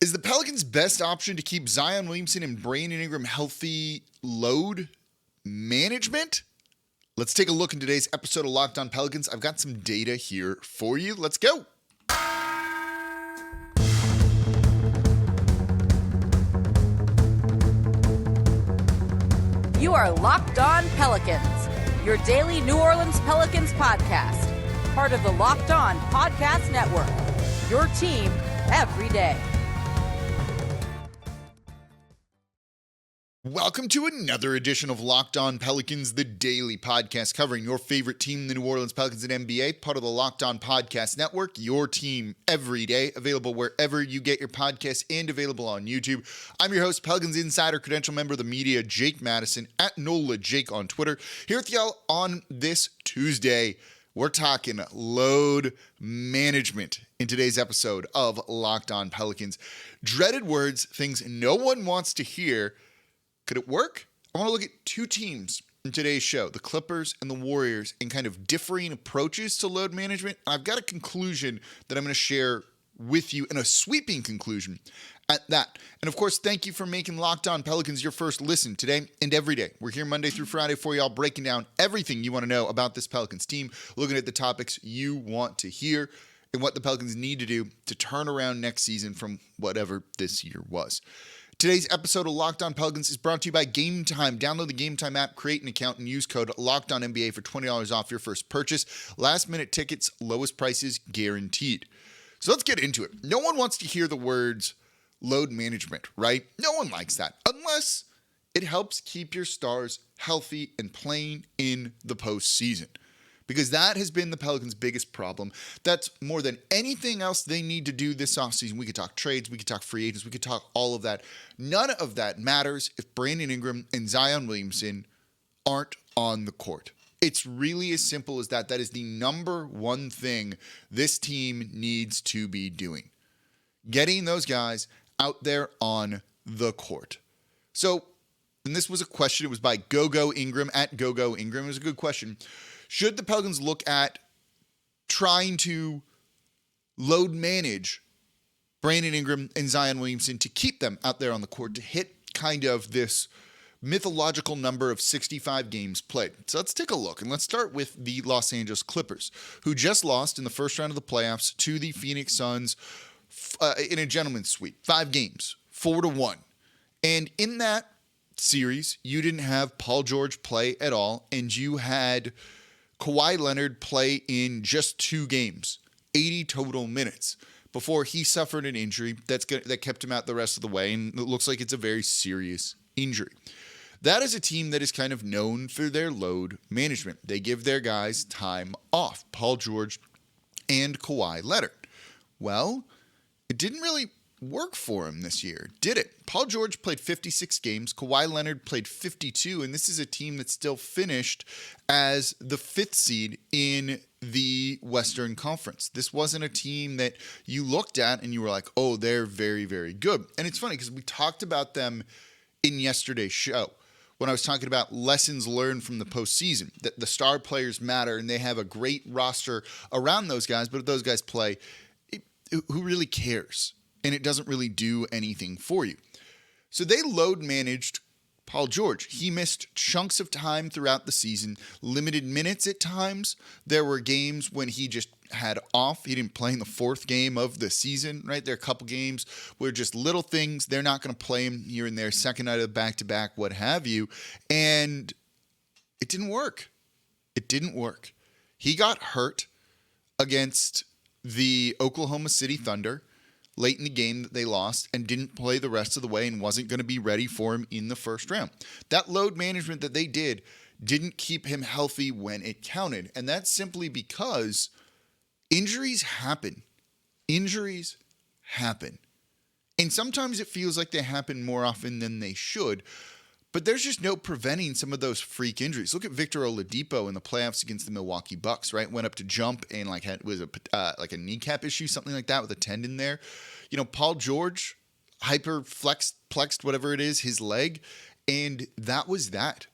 Is the Pelicans' best option to keep Zion Williamson and Brandon Ingram healthy load management? Let's take a look in today's episode of Locked On Pelicans. I've got some data here for you. Let's go. You are Locked On Pelicans, your daily New Orleans Pelicans podcast. Part of the Locked On Podcast Network, your team every day. Welcome to another edition of Locked On Pelicans, the daily podcast covering your favorite team, the New Orleans Pelicans and NBA, part of the Locked On Podcast Network, your team every day, available wherever you get your podcasts and available on YouTube. I'm your host, Pelicans Insider, credential member of the media, Jake Madison, at NOLA Jake on Twitter. Here with y'all on this Tuesday, we're talking load management in today's episode of Locked On Pelicans. Dreaded words, things no one wants to hear. Could it work? I want to look at two teams in today's show, the Clippers and the Warriors, and kind of differing approaches to load management. I've got a conclusion that I'm going to share with you, and a sweeping conclusion at that. And of course, thank you for making Locked On Pelicans your first listen today and every day. We're here Monday through Friday for y'all, breaking down everything you want to know about this Pelicans team, looking at the topics you want to hear, and what the Pelicans need to do to turn around next season from whatever this year was. Today's episode of Locked On Pelicans is brought to you by Gametime. Download the Gametime app, create an account, and use code LOCKEDONNBA for $20 off your first purchase. Last-minute tickets, lowest prices guaranteed. So let's get into it. No one wants to hear the words load management, right? No one likes that, unless it helps keep your stars healthy and playing in the postseason. Because that has been the Pelicans' biggest problem. That's more than anything else they need to do this offseason. We could talk trades, we could talk free agents, we could talk all of that. None of that matters if Brandon Ingram and Zion Williamson aren't on the court. It's really as simple as that. That is the number one thing this team needs to be doing. Getting those guys out there on the court. So, and this was a question. It was by GoGo Ingram, at GoGo Ingram. It was a good question. Should the Pelicans look at trying to load manage Brandon Ingram and Zion Williamson to keep them out there on the court to hit kind of this mythological number of 65 games played? So let's take a look, and let's start with the Los Angeles Clippers, who just lost in the first round of the playoffs to the Phoenix Suns in a gentleman's sweep. 5 games, 4-1. And in that series, you didn't have Paul George play at all, and you had Kawhi Leonard play in just 2 games, 80 total minutes, before he suffered an injury that kept him out the rest of the way, and it looks like it's a very serious injury. That is a team that is kind of known for their load management. They give their guys time off, Paul George and Kawhi Leonard. Well, it didn't really work for him this year, did it? Paul George played 56 games. Kawhi Leonard played 52, and this is a team that still finished as the 5th seed in the Western Conference. This wasn't a team that you looked at and you were like, oh, they're very, very good. And it's funny because we talked about them in yesterday's show when I was talking about lessons learned from the postseason, that the star players matter and they have a great roster around those guys, but if those guys play, who really cares? And it doesn't really do anything for you. So they load managed Paul George. He missed chunks of time throughout the season, limited minutes at times. There were games when he just had off. He didn't play in the 4th game of the season, right? There are a couple games where just little things. They're not going to play him here and there, second night of the back-to-back, what have you. And it didn't work. It didn't work. He got hurt against the Oklahoma City Thunder late in the game that they lost and didn't play the rest of the way and wasn't going to be ready for him in the first round. That load management that they didn't keep him healthy when it counted. And that's simply because injuries happen. Injuries happen. And sometimes it feels like they happen more often than they should. But there's just no preventing some of those freak injuries. Look at Victor Oladipo in the playoffs against the Milwaukee Bucks, right? Went up to jump and had a kneecap issue, something like that, with a tendon there. You know, Paul George hyper flexed, whatever it is, his leg, and that was that.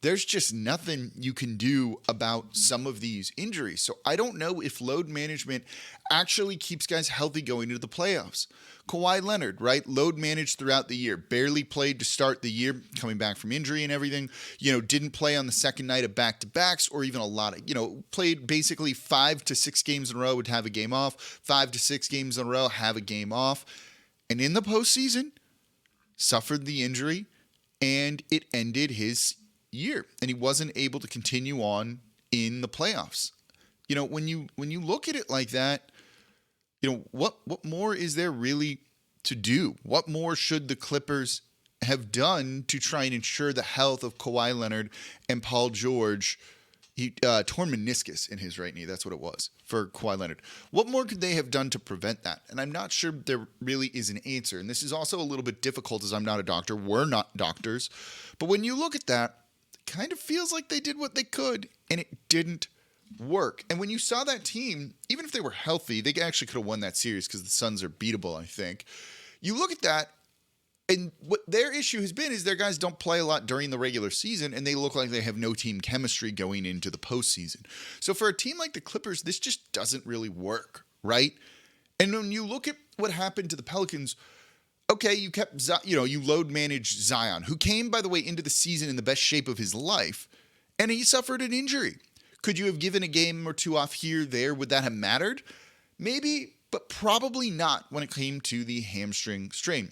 there's just nothing you can do about some of these injuries. So I don't know if load management actually keeps guys healthy going into the playoffs. Kawhi Leonard, right? Load managed throughout the year, barely played to start the year, coming back from injury and everything, didn't play on the second night of back-to-backs or even a lot of, played basically 5 to 6 games in a row, would have a game off, 5 to 6 games in a row, have a game off. And in the postseason, suffered the injury and it ended his year, and he wasn't able to continue on in the playoffs. When you look at it like that, what more is there really to do? What more should the Clippers have done to try and ensure the health of Kawhi Leonard and Paul George? He torn meniscus in his right knee. That's what it was for Kawhi Leonard. What more could they have done to prevent that? And I'm not sure there really is an answer. And this is also a little bit difficult as I'm not a doctor. We're not doctors. But when you look at that, kind of feels like they did what they could, and it didn't work. And when you saw that team, even if they were healthy, they actually could have won that series because the Suns are beatable, I think. You look at that, and what their issue has been is their guys don't play a lot during the regular season, and they look like they have no team chemistry going into the postseason. So for a team like the Clippers, this just doesn't really work, right? And when you look at what happened to the Pelicans, okay, you kept, you load managed Zion, who came, by the way, into the season in the best shape of his life, and he suffered an injury. Could you have given a game or two off here, there? Would that have mattered? Maybe, but probably not when it came to the hamstring strain.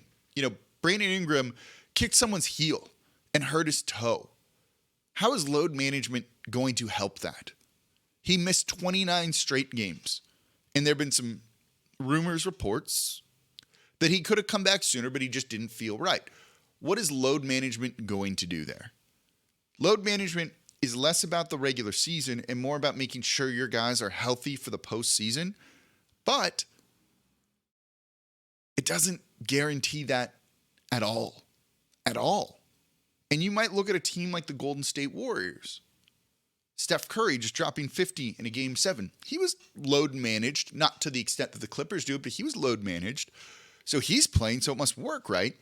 Brandon Ingram kicked someone's heel and hurt his toe. How is load management going to help that? He missed 29 straight games, and there have been some rumors, reports, that he could have come back sooner, but he just didn't feel right. What is load management going to do there? Load management is less about the regular season and more about making sure your guys are healthy for the postseason, but it doesn't guarantee that at all. At all. And you might look at a team like the Golden State Warriors. Steph Curry just dropping 50 in a game 7. He was load managed, not to the extent that the Clippers do, but he was load managed. So he's playing, so it must work, right?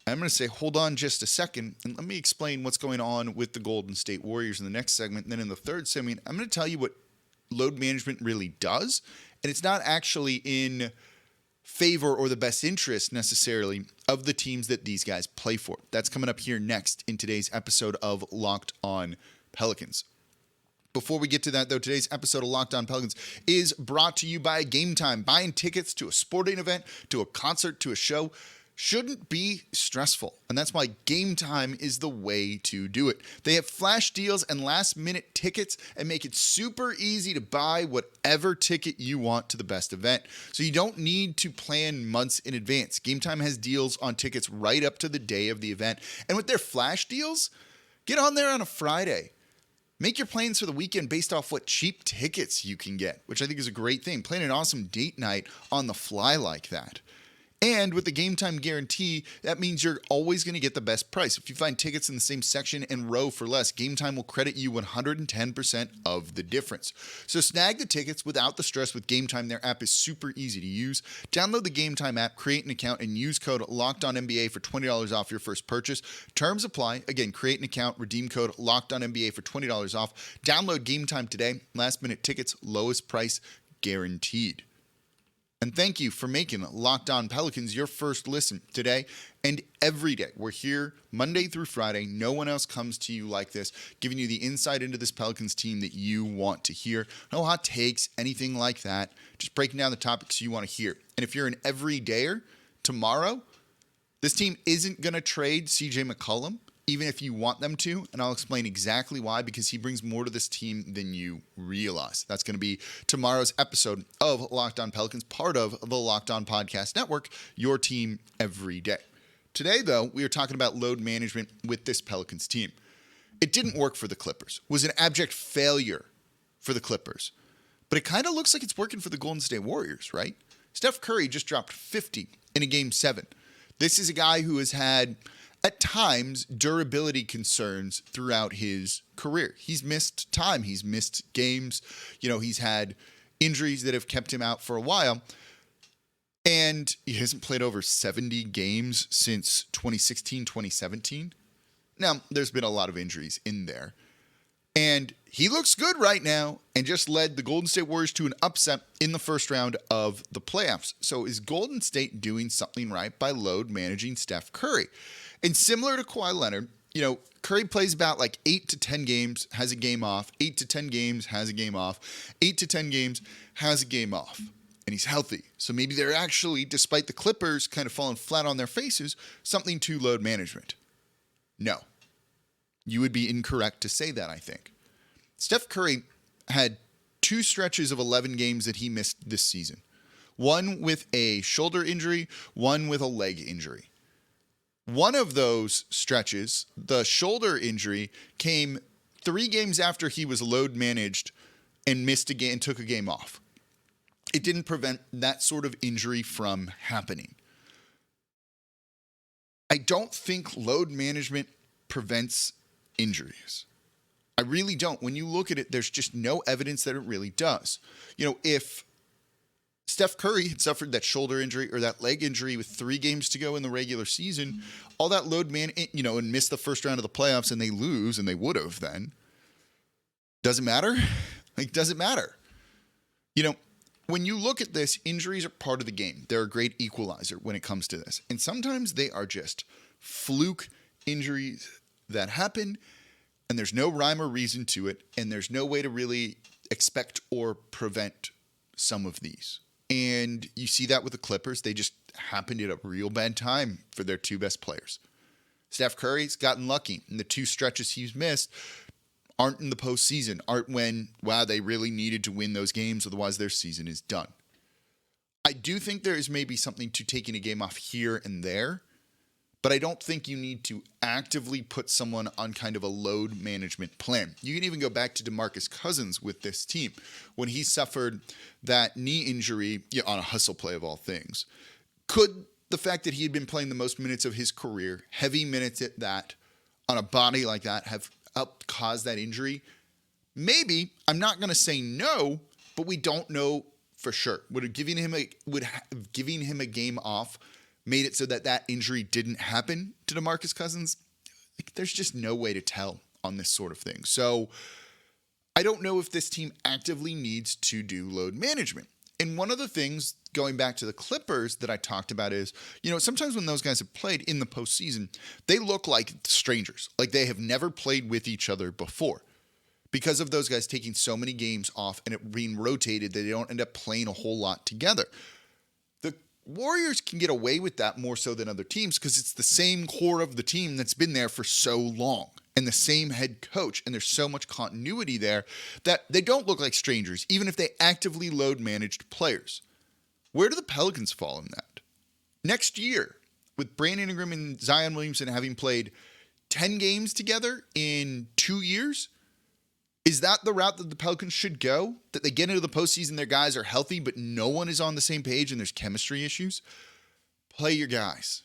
I'm going to say, hold on just a second, and let me explain what's going on with the Golden State Warriors in the next segment. And then in the third segment, I'm going to tell you what load management really does. And it's not actually in favor or the best interest necessarily of the teams that these guys play for. That's coming up here next in today's episode of Locked On Pelicans. Before we get to that, though, today's episode of Locked On Pelicans is brought to you by Gametime. Buying tickets to a sporting event, to a concert, to a show shouldn't be stressful. And that's why Gametime is the way to do it. They have flash deals and last-minute tickets and make it super easy to buy whatever ticket you want to the best event. So you don't need to plan months in advance. Gametime has deals on tickets right up to the day of the event. And with their flash deals, get on there on a Friday. Make your plans for the weekend based off what cheap tickets you can get, which I think is a great thing. Plan an awesome date night on the fly like that. And with the Gametime guarantee, that means you're always going to get the best price. If you find tickets in the same section and row for less, Gametime will credit you 110% of the difference. So snag the tickets without the stress with Gametime. Their app is super easy to use. Download the Gametime app, create an account, and use code LOCKEDONNBA for $20 off your first purchase. Terms apply. Again, create an account, redeem code LOCKEDONNBA for $20 off. Download Gametime today. Last minute tickets, lowest price guaranteed. And thank you for making Locked On Pelicans your first listen today and every day. We're here Monday through Friday. No one else comes to you like this, giving you the insight into this Pelicans team that you want to hear. No hot takes, anything like that. Just breaking down the topics you want to hear. And if you're an everydayer, tomorrow, this team isn't going to trade CJ McCollum, even if you want them to, and I'll explain exactly why, because he brings more to this team than you realize. That's going to be tomorrow's episode of Locked On Pelicans, part of the Locked On Podcast Network, your team every day. Today, though, we are talking about load management with this Pelicans team. It didn't work for the Clippers. It was an abject failure for the Clippers. But it kind of looks like it's working for the Golden State Warriors, right? Steph Curry just dropped 50 in a Game 7. This is a guy who has had, at times, durability concerns throughout his career. He's missed time. He's missed games. He's had injuries that have kept him out for a while. And he hasn't played over 70 games since 2016, 2017. Now, there's been a lot of injuries in there. And he looks good right now and just led the Golden State Warriors to an upset in the first round of the playoffs. So is Golden State doing something right by load managing Steph Curry? And similar to Kawhi Leonard, Curry plays about like 8 to 10 games, has a game off, 8 to 10 games, has a game off, 8 to 10 games, has a game off. And he's healthy. So maybe they're actually, despite the Clippers kind of falling flat on their faces, something to load management. No. You would be incorrect to say that, I think. Steph Curry had 2 stretches of 11 games that he missed this season. One with a shoulder injury, one with a leg injury. One of those stretches, the shoulder injury, came 3 games after he was load managed and missed a game and took a game off. It didn't prevent that sort of injury from happening. I don't think load management prevents injuries. I really don't. When you look at it, there's just no evidence that it really does. If Steph Curry had suffered that shoulder injury or that leg injury with 3 games to go in the regular season, all that load and missed the first round of the playoffs and they lose, and they would have then. Doesn't matter. Doesn't matter. When you look at this, injuries are part of the game. They're a great equalizer when it comes to this. And sometimes they are just fluke injuries that happen, and there's no rhyme or reason to it, and there's no way to really expect or prevent some of these. And you see that with the Clippers. They just happened at a real bad time for their 2 best players. Steph Curry's gotten lucky, and the 2 stretches he's missed aren't in the postseason, aren't when, they really needed to win those games, otherwise their season is done. I do think there is maybe something to taking a game off here and there, but I don't think you need to actively put someone on kind of a load management plan. You can even go back to DeMarcus Cousins with this team. When he suffered that knee injury on a hustle play of all things, could the fact that he had been playing the most minutes of his career, heavy minutes at that, on a body like that, have helped cause that injury? Maybe. I'm not going to say no, but we don't know for sure. Would giving him a game off made it so that injury didn't happen to DeMarcus Cousins? There's just no way to tell on this sort of thing. So I don't know if this team actively needs to do load management. And one of the things, going back to the Clippers that I talked about is, sometimes when those guys have played in the postseason, they look like strangers, like they have never played with each other before. Because of those guys taking so many games off and it being rotated, they don't end up playing a whole lot together. Warriors can get away with that more so than other teams because it's the same core of the team that's been there for so long and the same head coach, and there's so much continuity there that they don't look like strangers, even if they actively load managed players. Where do the Pelicans fall in that? Next year, with Brandon Ingram and Zion Williamson having played 10 games together in 2 years, is that the route that the Pelicans should go? That they get into the postseason, their guys are healthy, but no one is on the same page and there's chemistry issues? Play your guys.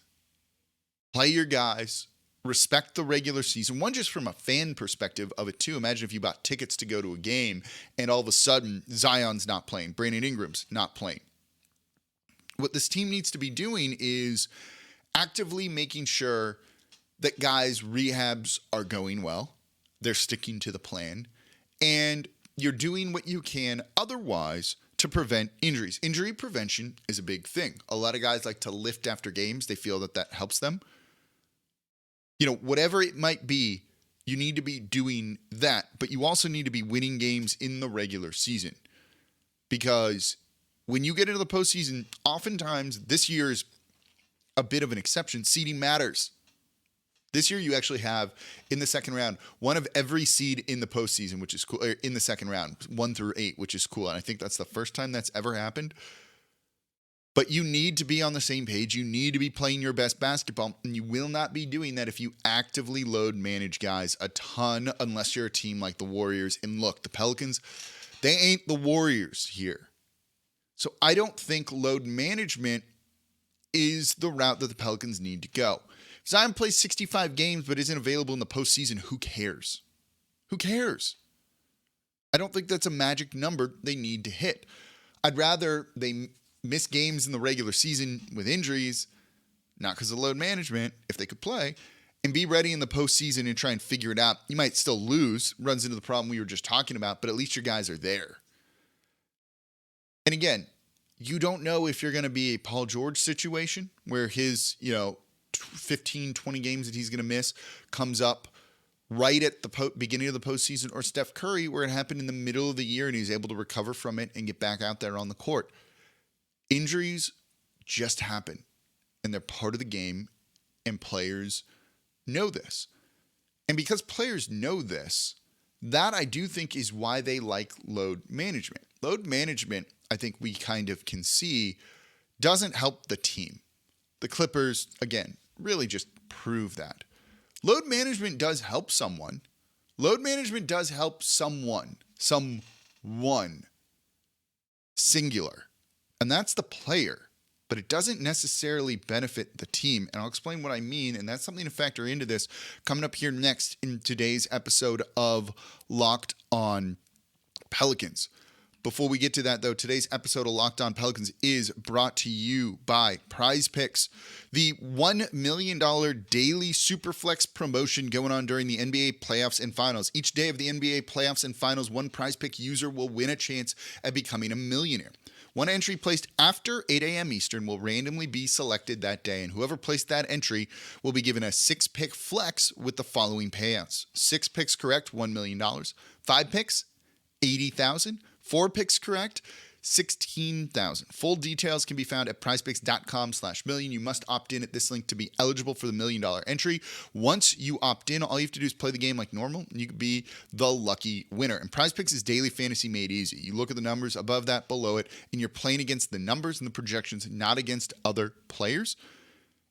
Play your guys. Respect the regular season. One, just from a fan perspective of it too. Imagine if you bought tickets to go to a game and all of a sudden Zion's not playing, Brandon Ingram's not playing. What this team needs to be doing is actively making sure that guys' rehabs are going well. They're sticking to the plan. And you're doing what you can otherwise to prevent injuries. Injury prevention is a big thing. A lot of guys like to lift after games. They feel that helps them. Whatever it might be, you need to be doing that. But you also need to be winning games in the regular season. Because when you get into the postseason, oftentimes this year is a bit of an exception. Seeding matters. This year, you actually have, in the second round, one of every seed in the postseason, which is cool, in the second round, 1 through 8, which is cool. And I think that's the first time that's ever happened. But you need to be on the same page. You need to be playing your best basketball. And you will not be doing that if you actively load manage guys a ton, unless you're a team like the Warriors. And look, the Pelicans, they ain't the Warriors here. So I don't think load management is the route that the Pelicans need to go. Zion plays 65 games but isn't available in the postseason. Who cares? Who cares? I don't think that's a magic number they need to hit. I'd rather they miss games in the regular season with injuries, not because of load management, if they could play, and be ready in the postseason and try and figure it out. You might still lose, runs into the problem we were just talking about, but at least your guys are there. And again, you don't know if you're going to be a Paul George situation where his, 15, 20 games that he's going to miss comes up right at the beginning of the postseason, or Steph Curry, where it happened in the middle of the year and he's able to recover from it and get back out there on the court. Injuries just happen, and they're part of the game, and players know this. And because players know this, that I do think is why they like load management. Load management, I think we kind of can see, doesn't help the team. The Clippers, again, really just prove that. Load management does help someone. Load management does help someone singular. And that's the player. But it doesn't necessarily benefit the team. And I'll explain what I mean. And that's something to factor into this coming up here next in today's episode of Locked On Pelicans. Before we get to that, though, today's episode of Locked On Pelicans is brought to you by Prize Picks, the $1 million daily Superflex promotion going on during the NBA playoffs and finals. Each day of the NBA playoffs and finals, one Prize Pick user will win a chance at becoming a millionaire. One entry placed after 8 a.m. Eastern will randomly be selected that day, and whoever placed that entry will be given a 6-pick flex with the following payouts. 6 picks correct, $1 million. 5 picks, $80,000. 4 picks correct, $16,000. Full details can be found at prizepicks.com/million. You must opt in at this link to be eligible for the $1 million entry. Once you opt in, all you have to do is play the game like normal, and you can be the lucky winner. And Prize Picks is daily fantasy made easy. You look at the numbers above that, below it, and you're playing against the numbers and the projections, not against other players.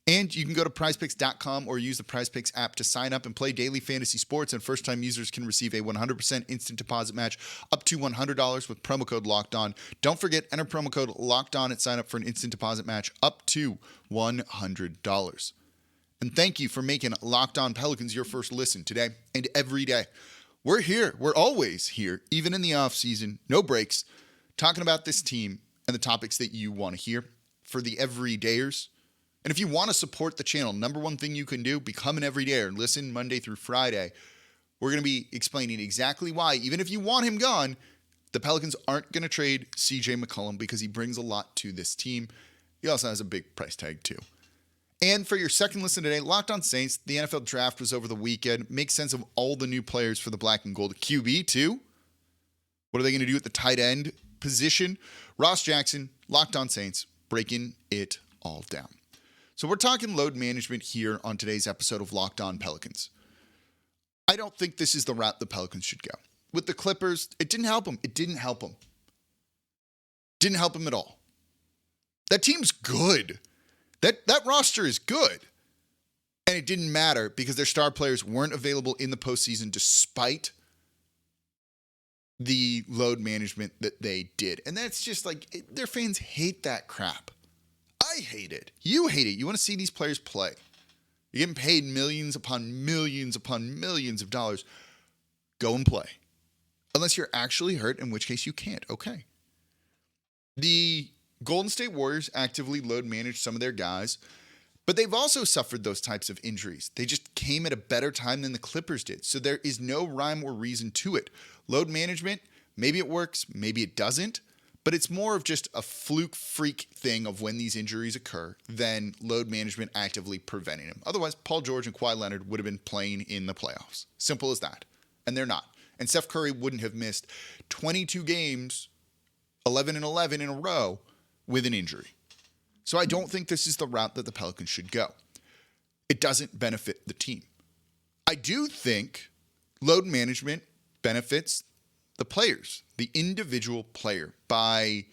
And you can go to prizepicks.com or use the PrizePicks app to sign up and play daily fantasy sports. And first-time users can receive a 100% instant deposit match up to $100 with promo code LOCKEDON. Don't forget, enter promo code LOCKEDON and sign up for an instant deposit match up to $100. And thank you for making Locked On Pelicans your first listen today and every day. We're here. We're always here, even in the offseason. No breaks. Talking about this team and the topics that you want to hear for the everydayers. And if you want to support the channel, number one thing you can do, become an everydayer and listen Monday through Friday. We're going to be explaining exactly why, even if you want him gone, the Pelicans aren't going to trade CJ McCollum because he brings a lot to this team. He also has a big price tag too. And for your second listen today, Locked On Saints, the NFL draft was over the weekend. Make sense of all the new players for the black and gold. QB too. What are they going to do at the tight end position? Ross Jackson, Locked On Saints, breaking it all down. So we're talking load management here on today's episode of Locked On Pelicans. I don't think this is the route the Pelicans should go. With the Clippers, it didn't help them. It didn't help them. Didn't help them at all. That team's good. That roster is good. And it didn't matter because their star players weren't available in the postseason despite the load management that they did. And that's just like, their fans hate that crap. I hate it. You hate it. You want to see these players play. You're getting paid millions upon millions of dollars. Go and play. Unless you're actually hurt, in which case you can't. Okay. The Golden State Warriors actively load manage some of their guys, but they've also suffered those types of injuries. They just came at a better time than the Clippers did. So there is no rhyme or reason to it. Load management, maybe it works, maybe it doesn't. But it's more of just a fluke freak thing of when these injuries occur than load management actively preventing them. Otherwise, Paul George and Kawhi Leonard would have been playing in the playoffs. Simple as that. And they're not. And Steph Curry wouldn't have missed 22 games, 11-11 in a row with an injury. So I don't think this is the route that the Pelicans should go. It doesn't benefit the team. I do think load management benefits the players, the individual player, by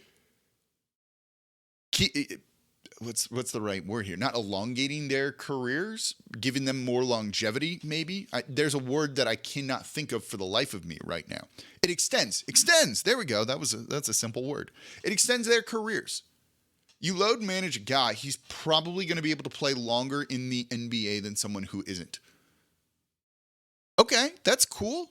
what's the right word here? Not elongating their careers, giving them more longevity, maybe. There's a word that I cannot think of for the life of me right now. It extends. There we go. That's a simple word. It extends their careers. You load manage a guy, he's probably going to be able to play longer in the NBA than someone who isn't. Okay, that's cool.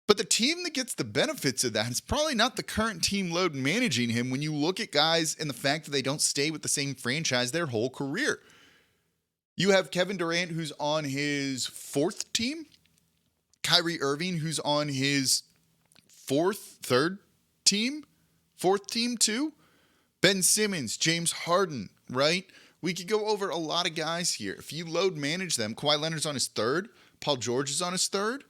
But the team that gets the benefits of that is probably not the current team load managing him when you look at guys and the fact that they don't stay with the same franchise their whole career. You have Kevin Durant, who's on his fourth team. Kyrie Irving, who's on his fourth team too. Ben Simmons, James Harden, right? We could go over a lot of guys here. If you load manage them, Kawhi Leonard's on his third. Paul George is on his third.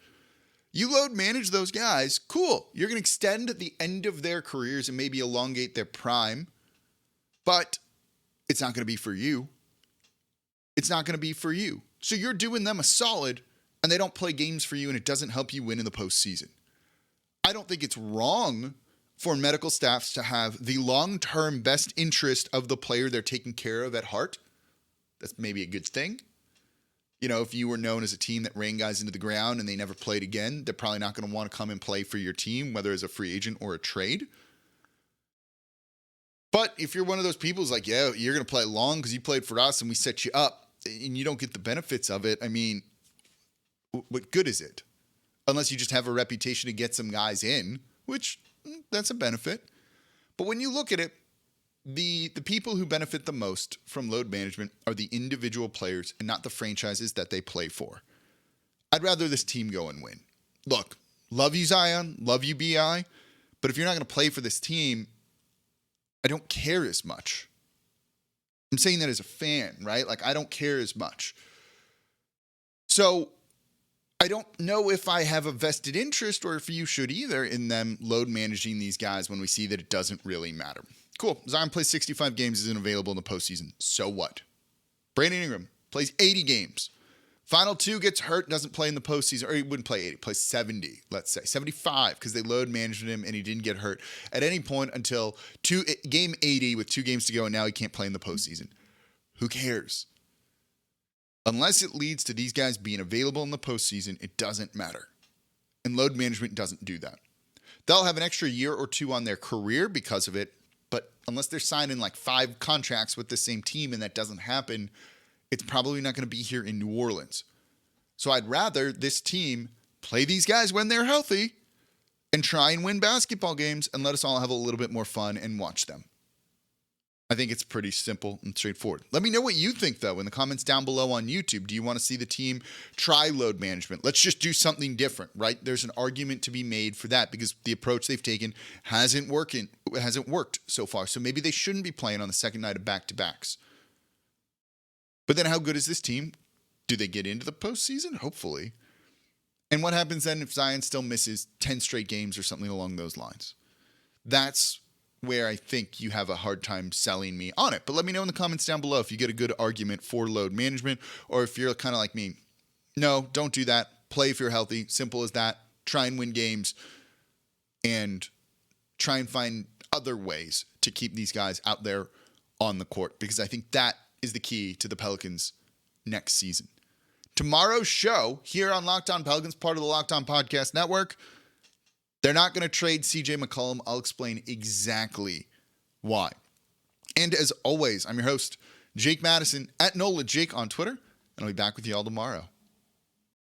You load manage those guys, cool. You're going to extend the end of their careers and maybe elongate their prime. But it's not going to be for you. It's not going to be for you. So you're doing them a solid, and they don't play games for you, and it doesn't help you win in the postseason. I don't think it's wrong for medical staffs to have the long-term best interest of the player they're taking care of at heart. That's maybe a good thing. You know, if you were known as a team that ran guys into the ground and they never played again, they're probably not going to want to come and play for your team, whether as a free agent or a trade. But if you're one of those people who's like, yeah, you're going to play long because you played for us and we set you up and you don't get the benefits of it, I mean, what good is it? Unless you just have a reputation to get some guys in, which that's a benefit. But when you look at it, the people who benefit the most from load management are the individual players and not the franchises that they play for. I'd rather this team go and win. Look, love you, Zion, love you, BI, but if you're not going to play for this team, I don't care as much. I'm saying that as a fan, right? Like, I don't care as much. So I don't know if I have a vested interest or if you should either in them load managing these guys when we see that it doesn't really matter. Cool. Zion plays 65 games, isn't available in the postseason. So what? Brandon Ingram plays 80 games. Final two gets hurt, doesn't play in the postseason, or he wouldn't play 80, plays 70, let's say. 75, because they load managed him and he didn't get hurt at any point until game 80 with 2 games to go, and now he can't play in the postseason. Who cares? Unless it leads to these guys being available in the postseason, it doesn't matter. And load management doesn't do that. They'll have an extra year or 2 on their career because of it, but unless they're signing like 5 contracts with the same team and that doesn't happen, it's probably not going to be here in New Orleans. So I'd rather this team play these guys when they're healthy and try and win basketball games and let us all have a little bit more fun and watch them. I think it's pretty simple and straightforward. Let me know what you think, though, in the comments down below on YouTube. Do you want to see the team try load management? Let's just do something different, right? There's an argument to be made for that because the approach they've taken hasn't worked so far. So maybe they shouldn't be playing on the second night of back-to-backs. But then how good is this team? Do they get into the postseason? Hopefully. And what happens then if Zion still misses 10 straight games or something along those lines? That's where I think you have a hard time selling me on it. But let me know in the comments down below if you get a good argument for load management or if you're kind of like me. No, don't do that. Play if you're healthy. Simple as that. Try and win games and try and find other ways to keep these guys out there on the court because I think that is the key to the Pelicans next season. Tomorrow's show here on Locked On Pelicans, part of the Locked On Podcast Network, they're not going to trade CJ McCollum. I'll explain exactly why. And as always, I'm your host, Jake Madison, at NOLA Jake on Twitter, and I'll be back with you all tomorrow.